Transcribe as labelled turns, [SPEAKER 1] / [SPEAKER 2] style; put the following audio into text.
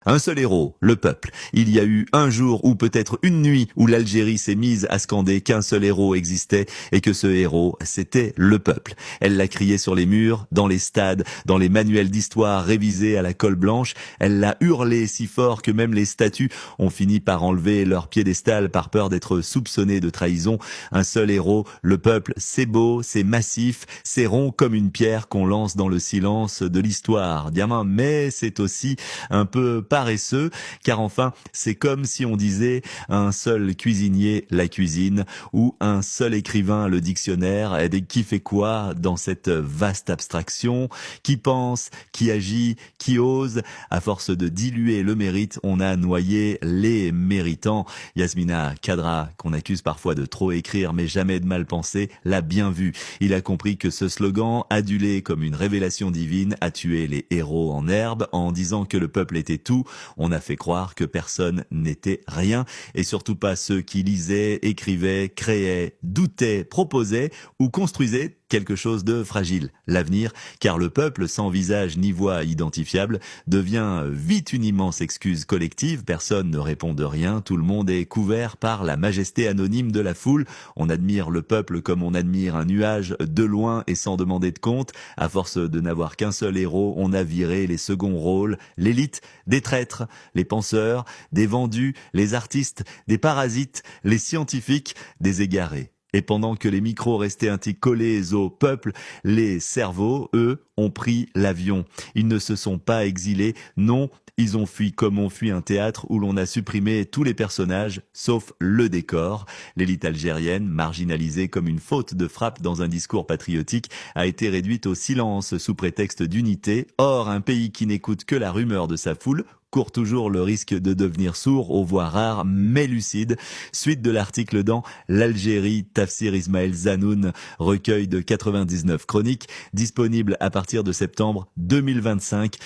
[SPEAKER 1] Un seul héros, le peuple. Il y a eu un jour ou peut-être une nuit où l'Algérie s'est mise à scander qu'un seul héros existait et que ce héros, c'était le peuple. Elle l'a crié sur les murs, dans les stades, dans les manuels d'histoire révisés à la colle blanche. Elle l'a hurlé si fort que même les statues ont fini par enlever leur piédestal par peur d'être soupçonnées de trahison. Un seul héros, le peuple, c'est beau, c'est massif, c'est rond comme une pierre qu'on lance dans le silence de l'histoire. Diamant, mais c'est aussi un peu paresseux, car enfin, c'est comme si on disait un seul cuisinier la cuisine, ou un seul écrivain le dictionnaire, et qui fait quoi dans cette vaste abstraction, qui pense, qui agit, qui ose. À force de diluer le mérite, on a noyé les méritants. Yasmina Khadra, qu'on accuse parfois de trop écrire mais jamais de mal penser, l'a bien vu. Il a compris que ce slogan, adulé comme une révélation divine, a tué les héros en herbe en disant que le peuple était tout. On a fait croire que personne n'était rien, et surtout pas ceux qui lisaient, écrivaient, créaient, doutaient, proposaient ou construisaient quelque chose de fragile, l'avenir, car le peuple sans visage ni voix identifiable devient vite une immense excuse collective, personne ne répond de rien, tout le monde est couvert par la majesté anonyme de la foule, on admire le peuple comme on admire un nuage de loin et sans demander de compte, à force de n'avoir qu'un seul héros, on a viré les seconds rôles, l'élite, des traîtres, les penseurs, des vendus, les artistes, des parasites, les scientifiques, des égarés. Et pendant que les micros restaient ainsi collés au peuple, les cerveaux, eux, ont pris l'avion. Ils ne se sont pas exilés, non, ils ont fui comme on fuit un théâtre où l'on a supprimé tous les personnages, sauf le décor. L'élite algérienne, marginalisée comme une faute de frappe dans un discours patriotique, a été réduite au silence sous prétexte d'unité. Or, un pays qui n'écoute que la rumeur de sa foule court toujours le risque de devenir sourd aux voix rares mais lucides. Suite de l'article dans L'Algérie, Tafsir Ismaël Zanoun, recueil de 99 chroniques, disponible à partir de septembre 2025.